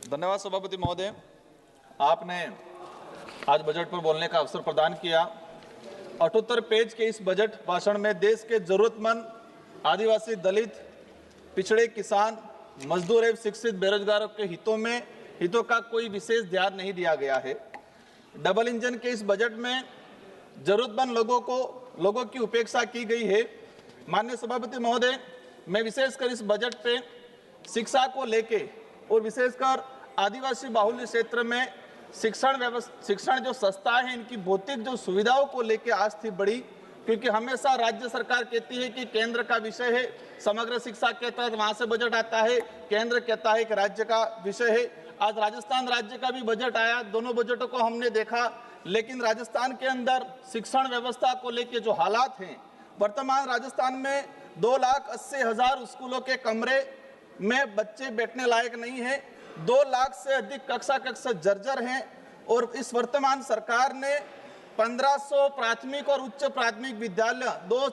धन्यवाद सभापति महोदय, आपने आज बजट पर बोलने का अवसर प्रदान किया। 78 पेज के इस बजट भाषण में देश के जरूरतमंद आदिवासी, दलित, पिछड़े, किसान, मजदूर एवं शिक्षित बेरोजगारों के हितों का कोई विशेष ध्यान नहीं दिया गया है। डबल इंजन के इस बजट में जरूरतमंद लोगों की उपेक्षा की गई है। माननीय सभापति महोदय, मैं विशेषकर इस बजट पे शिक्षा को लेके और विशेषकर आदिवासी बाहुल्य क्षेत्र में शिक्षण जो सस्ता है, इनकी भौतिक जो सुविधाओं को लेके आज थी बड़ी, क्योंकि हमेशा राज्य सरकार कहती है कि केंद्र का विषय है, समग्र शिक्षा के तहत वहां से बजट आता है, केंद्र कहता है कि राज्य का विषय है। आज राजस्थान राज्य का भी बजट आया, दोनों बजटों को हमने देखा, लेकिन राजस्थान के अंदर शिक्षण व्यवस्था को लेके जो हालात हैं, वर्तमान राजस्थान में 2,80,000 स्कूलों के कमरे में बच्चे बैठने लायक नहीं है, 2 लाख से अधिक कक्षा जर्जर हैं। और इस वर्तमान सरकार ने 1500 प्राथमिक और उच्च प्राथमिक विद्यालय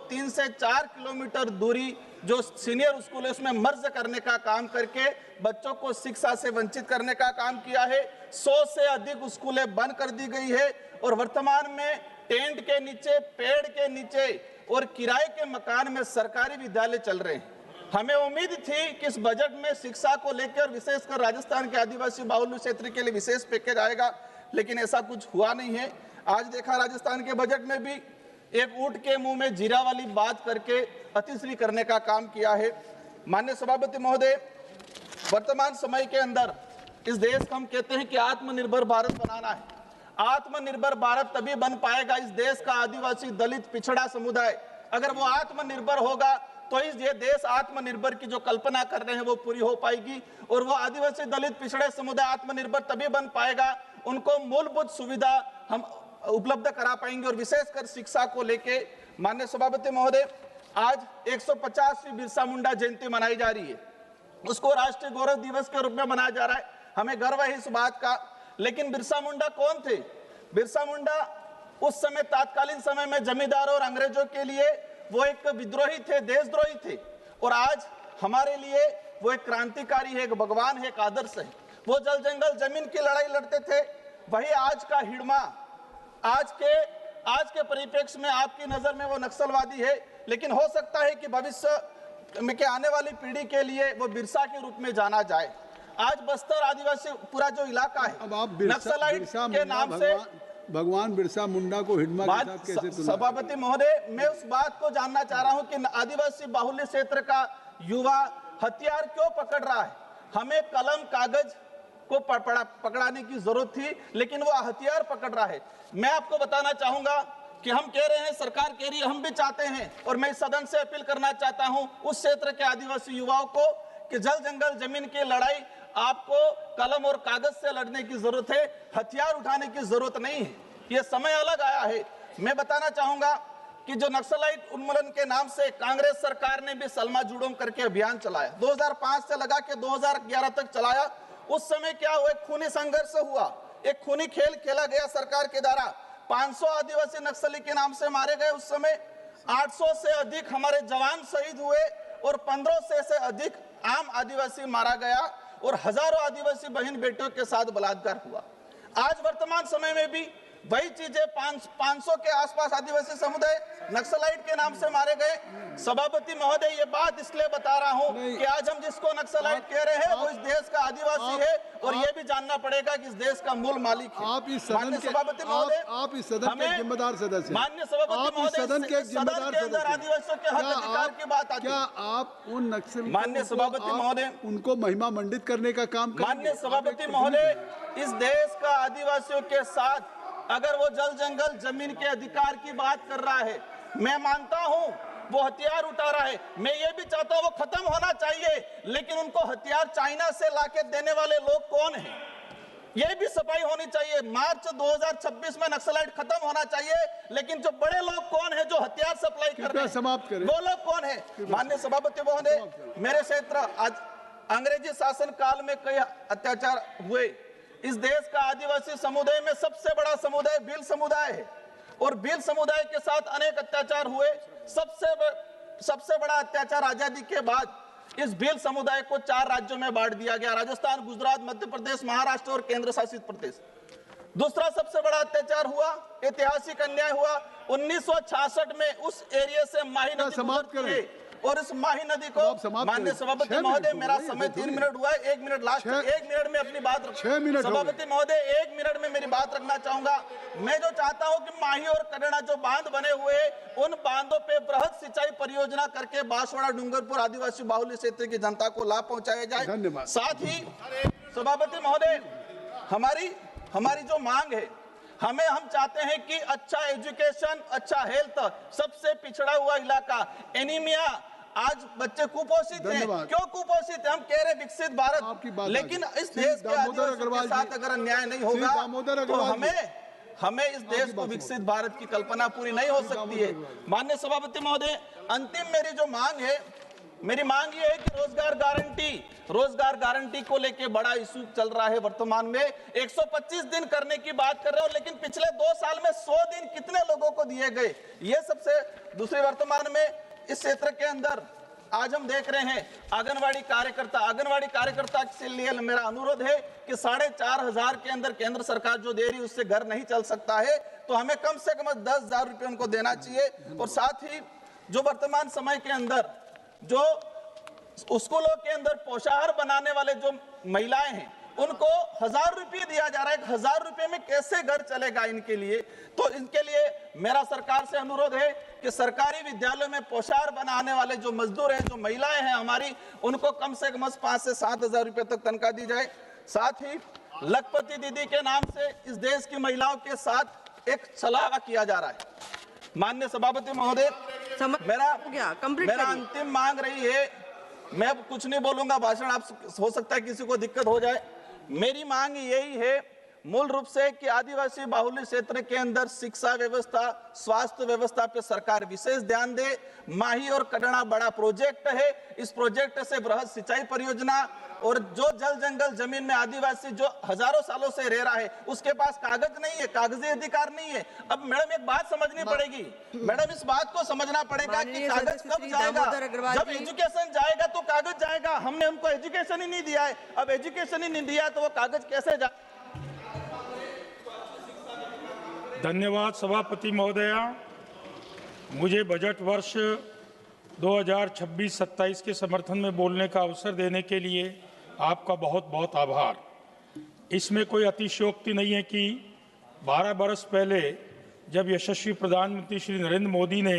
3 से 4 किलोमीटर दूरी जो सीनियर स्कूल है उसमें मर्ज करने का काम करके बच्चों को शिक्षा से वंचित करने का काम किया है। 100 से अधिक स्कूलें बंद कर दी गई है और वर्तमान में टेंट के नीचे, पेड़ के नीचे और किराए के मकान में सरकारी विद्यालय चल रहे हैं। हमें उम्मीद थी कि इस बजट में शिक्षा को लेकर विशेषकर राजस्थान के आदिवासी बाहुल्य क्षेत्र के लिए विशेष पैकेज आएगा, लेकिन ऐसा कुछ हुआ नहीं है। आज देखा राजस्थान के बजट में भी एक ऊंट के मुंह में जीरा वाली बात करके अतिश्री करने का काम किया है। माननीय सभापति महोदय, वर्तमान समय के अंदर इस देश को हम कहते हैं कि आत्मनिर्भर भारत बनाना है। आत्मनिर्भर भारत तभी बन पाएगा इस देश का आदिवासी, दलित, पिछड़ा समुदाय अगर वो आत्मनिर्भर होगा तो ये देश आत्मनिर्भर की जो कल्पना कर रहे हैं वो पूरी हो पाएगी। और वो आदिवासी, दलित, पिछड़े समुदाय आत्मनिर्भर तभी बन पाएगा, उनको मूलभूत सुविधा हम उपलब्ध करा पाएंगे। और विशेषकर शिक्षा को लेके माननीय सभापति महोदय, आज 150वीं बिरसा मुंडा जयंती मनाई जा रही है, उसको राष्ट्रीय गौरव दिवस के रूप में मनाया जा रहा है। हमें गर्व है इस बात का। लेकिन बिरसा मुंडा कौन थे? बिरसा मुंडा उस समय तात्कालीन समय में जमींदारों और अंग्रेजों के लिए वो एक विद्रोही थे, देशद्रोही थे। और आज हमारे लिए वो एक क्रांतिकारी है, एक भगवान है, एक आदर्श है। वो जल जंगल जमीन की लड़ाई लड़ते थे। वही आज का हिड़मा, आज के परिप्रेक्ष्य में आपकी नजर में वो नक्सलवादी है, लेकिन हो सकता है कि भविष्य में के आने वाली पीढ़ी के लिए वो बिरसा के रूप में जाना जाए। आज बस्तर आदिवासी पूरा जो इलाका है, अब आप नक्सलाइट के नाम से भगवान बिरसा मुंडा को हिडमा के साथ कैसे तुलना? सभापति महोदय, मैं उस बात को जानना चाह रहा हूं कि आदिवासी बाहुल्य क्षेत्र का युवा हथियार क्यों पकड़ रहा है? हमें कलम कागज को पकड़ाने की जरूरत थी, लेकिन वो हथियार पकड़ रहा है। मैं आपको बताना चाहूंगा कि हम कह रहे हैं, सरकार कह रही है, हम भी चाहते हैं, और मैं इस सदन से अपील करना चाहता हूं उस क्षेत्र के आदिवासी युवाओं को कि जल जंगल जमीन की लड़ाई आपको कलम और कागज से लड़ने की जरूरत है, हथियार उठाने की जरूरत नहीं है। ये समय अलग आया है। मैं बताना चाहूंगा कि जो नक्सलाइट उन्मूलन के नाम से कांग्रेस सरकार ने भी सलमा जुडोम करके अभियान चलाया, 2005 से लगा के 2011 तक चलाया। उस समय क्या हुआ? एक खूनी संघर्ष हुआ, एक खूनी खेल खेला गया सरकार के द्वारा। 500 आदिवासी नक्सली के नाम से मारे गए। उस समय 800 से अधिक हमारे जवान शहीद हुए और 1500 से अधिक आम आदिवासी मारा गया और हजारों आदिवासी बहन बेटियों के साथ बलात्कार हुआ। आज वर्तमान समय में भी वही चीजें, 500 के आसपास आदिवासी समुदाय नक्सलाइट के नाम से मारे गए। सभापति महोदय, ये बात इसलिए बता रहा हूं कि आज हम जिसको नक्सलाइट कह रहे हैं वो इस देश का आदिवासी है और ये भी जानना पड़ेगा कि इस देश का मूल मालिक है। आप इस सदन के सभापति महोदय, आप इस सदन के जिम्मेदार सदस्य, माननीय सभापति महोदय, सदन के जिम्मेदार सदस्य, आदिवासियों के हक अधिकार की बात आती है। क्या आप उन नक्सली, माननीय सभापति महोदय, उनको महिमा मंडित करने का काम करेंगे? माननीय सभापति महोदय, इस देश का आदिवासियों के साथ अगर वो जल जंगल जमीन के अधिकार की बात कर रहा है, मैं मानता हूं वो हथियार उठा रहा है, मैं ये भी चाहता हूं वो खत्म होना चाहिए, लेकिन उनको हथियार चाइना से लाके देने वाले लोग कौन हैं, ये भी सफाई होनी चाहिए। मार्च 2026 में नक्सलाइट खत्म होना चाहिए, लेकिन जो बड़े लोग कौन है जो हथियार सप्लाई कर रहे हैं, समाप्त करें, वो लोग कौन है? माननीय सभापति महोदय, मेरे क्षेत्र आज अंग्रेजी शासन काल में कई अत्याचार हुए। इस देश का आदिवासी समुदाय में सबसे बड़ा समुदाय भील समुदाय है और भील समुदाय के साथ अनेक अत्याचार हुए। सबसे बड़ा अत्याचार आजादी के बाद इस भील समुदाय को 4 राज्यों में बांट दिया गया, राजस्थान, गुजरात, मध्य प्रदेश, महाराष्ट्र और केंद्र शासित प्रदेश। दूसरा सबसे बड़ा अत्याचार हुआ, ऐतिहासिक अन्याय हुआ 1966 में उस एरिया से माही नदी समाप्त गुजरती है और इस माही नदी को माननीय सभापति 6 महोदय, मिनट मेरा हो गए, समय 3 मिनट हुआ है, 1 मिनट लास्ट, 1 मिनट में अपनी बात 6 मिनट हो गए। सभापति महोदय 1 मिनट में मेरी बात रखना चाहूंगा। मैं जो चाहता हूं कि माही और कड़ना जो बांध बने हुए, उन बांधों पे बृहद सिंचाई परियोजना करके बांसवाड़ा, डूंगरपुर आदिवासी बाहुल्य क्षेत्र की जनता को लाभ पहुंचाया जाए। धन्यवाद। साथ ही सभापति महोदय, हमारी जो मांग है, हम चाहते हैं कि अच्छा एजुकेशन, अच्छा हेल्थ, सबसे पिछड़ा हुआ इलाका, एनीमिया, आज बच्चे कुपोषित हैं। क्यों कुपोषित है? हम कह रहे विकसित भारत, लेकिन इस देश के आदिवासियों के साथ अगर अन्याय नहीं होगा तो हमें इस देश को विकसित भारत की कल्पना पूरी नहीं हो सकती है। माननीय सभापति महोदय, अंतिम मेरी जो मांग है, मेरी मांग ये है कि रोजगार गारंटी को लेके बड़ा इशू चल रहा है वर्तमान में। 125 दिन करने की बात कर रहे हो, लेकिन पिछले 2 साल में 100 दिन कितने लोगों को दिए गए? ये सबसे दूसरे, वर्तमान में इस क्षेत्र के अंदर आज हम देख रहे हैं आंगनवाड़ी कार्यकर्ता के लिए मेरा अनुरोध है कि 4,500 के अंदर केंद्र सरकार जो दे रही है उससे घर नहीं चल सकता है, तो हमें कम से कम 10,000 रुपये उनको देना चाहिए। और साथ ही जो वर्तमान समय के अंदर जो स्कूलों के अंदर पोषाहार बनाने वाले जो महिलाएं हैं, उनको 1,000 रुपये दिया जा रहा है। 1,000 रुपये में कैसे घर चलेगा इनके लिए? तो इनके लिए मेरा सरकार से अनुरोध है कि सरकारी विद्यालयों में पोषाहार बनाने वाले जो मजदूर हैं, जो महिलाएं हैं हमारी, उनको कम से कम 5 से 7,000 रुपये तक तनख्वाह दी जाए। साथ ही लखपति दीदी के नाम से इस देश की महिलाओं के साथ एक सलाह किया जा रहा है। माननीय सभापति महोदय, मेरा अंतिम मांग रही है, मैं अब कुछ नहीं बोलूंगा, भाषण आप हो सकता है किसी को दिक्कत हो जाए। मेरी मांग यही है मूल रूप से कि आदिवासी बाहुल्य क्षेत्र के अंदर शिक्षा व्यवस्था, स्वास्थ्य व्यवस्था पे सरकार विशेष ध्यान दे। माही और कड़ना बड़ा प्रोजेक्ट है, इस प्रोजेक्ट से बृहद सिंचाई परियोजना, और जो जल जंगल जमीन में आदिवासी जो हजारों सालों से रह रहा है उसके पास कागज नहीं है, कागजी अधिकार नहीं है। अब मैडम एक बात समझनी पड़ेगी, मैडम इस बात को समझना पड़ेगा कि कागज कब जाएगा? जब एजुकेशन जाएगा तो कागज जाएगा। हमने उनको एजुकेशन ही नहीं दिया है, अब एजुकेशन ही नहीं दिया तो वो कागज कैसे जाए? धन्यवाद सभापति महोदया। मुझे बजट वर्ष 2026-27 के समर्थन में बोलने का अवसर देने के लिए आपका बहुत बहुत आभार। इसमें कोई अतिशयोक्ति नहीं है कि 12 बरस पहले जब यशस्वी प्रधानमंत्री श्री नरेंद्र मोदी ने